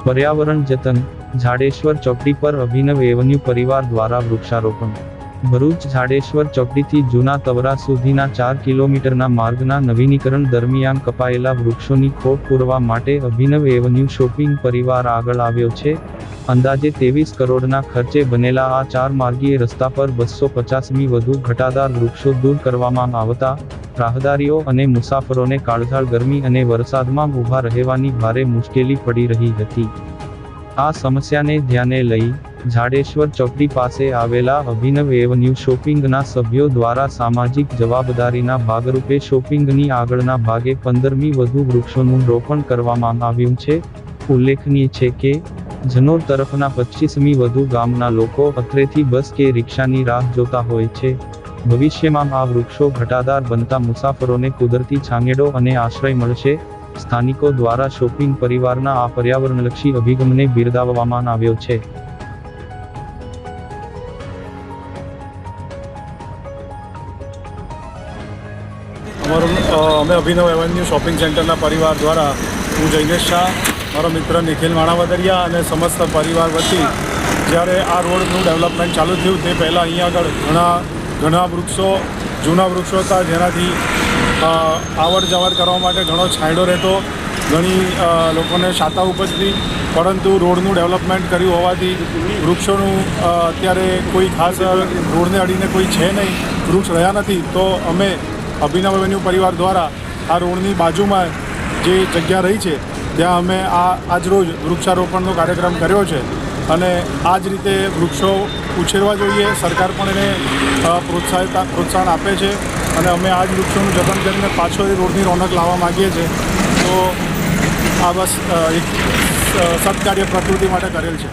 पर्यावरण जतन झाडेश्वर चौकड़ी पर अभिनव एवन्यू परिवार द्वारा वृक्षारोपण। भरूच झाडेश्वर चौकड़ीथी जूना तवरा सुधीना 4 किलोमीटरना मार्गना नवीनीकरण दरमियान कपाયેલા વૃક્ષોની ખોટ પૂરવા માટે અભિનવ એવન્યુ શોપિંગ પરિવાર આગળ આવ્યો છે। અંદાજે 23 કરોડના ખર્ચે બનેલા આ 4 માર્ગીય રસ્તા પર 250મી વધુ ઘટાદાર વૃક્ષો દૂર કરવામાં આવતા રાહદારીઓ અને મુસાફરોને કાળઝાળ ગરમી અને વરસાદમાં ઊભા રહેવાની ભારે મુશ્કેલી પડી રહી હતી। આ સમસ્યાને ધ્યાને લઈ झाडेश्वर चौकड़ी पासे आवेला अभिनव एवन्यू शॉपिंगना सभ्यो द्वारा सामाजिक जवाबदारीना भागरूपे शॉपिंगनी आगळना भागे 15मी વધુ વૃક્ષોનું રોપણ કરવામાં આવ્યું છે। ઉલ્લેખનીય છે કે જનોર તરફના 25મી વધુ ગામના લોકો અત્રેથી બસ કે રિક્ષાની રાહ જોતા હોય છે। ભવિષ્યમાં આ વૃક્ષો ઘટાદાર બનતા મુસાફરોને કુદરતી છાંયડો અને આશ્રય મળશે। સ્થાનિકો દ્વારા શોપિંગ પરિવારના આ પર્યાવરણલક્ષી અભિગમને બિરદાવવામાં આવ્યો છે। અમે અભિનવ એવન્યુ શોપિંગ સેન્ટરના પરિવાર દ્વારા હું જૈનેશ શાહ, મારો મિત્ર નિખિલ માણાવદરિયા અને સમસ્ત પરિવાર વતી જ્યારે આ રોડનું ડેવલપમેન્ટ ચાલુ થયું તે પહેલાં અહીંયા આગળ ઘણા વૃક્ષો જૂના વૃક્ષો હતા જેનાથી આવડ જવડ કરવા માટે ઘણો છાંયડો રહેતો, ઘણી લોકોને શાતા ઉપજતી, પરંતુ રોડનું ડેવલપમેન્ટ કર્યું હોવાથી વૃક્ષોનું અત્યારે કોઈ ખાસ રોડને અડીને કોઈ છે નહીં, વૃક્ષ રહ્યા નથી। તો અમે અભિનવ એવન્યુ પરિવાર દ્વારા આ રોડની બાજુમાં જે જગ્યા રહી છે ત્યાં અમે આજરોજ વૃક્ષારોપણનો કાર્યક્રમ કર્યો છે અને આ જ રીતે વૃક્ષો ઉછેરવા જોઈએ। સરકાર પણ એને પ્રોત્સાહન આપે છે અને અમે આ જ વૃક્ષોનું જતન કરીને પાછો એ રોડની રોનક લાવવા માગીએ છીએ। તો આ બસ એક સત્કાર્ય પ્રકૃતિ માટે કરેલ છે।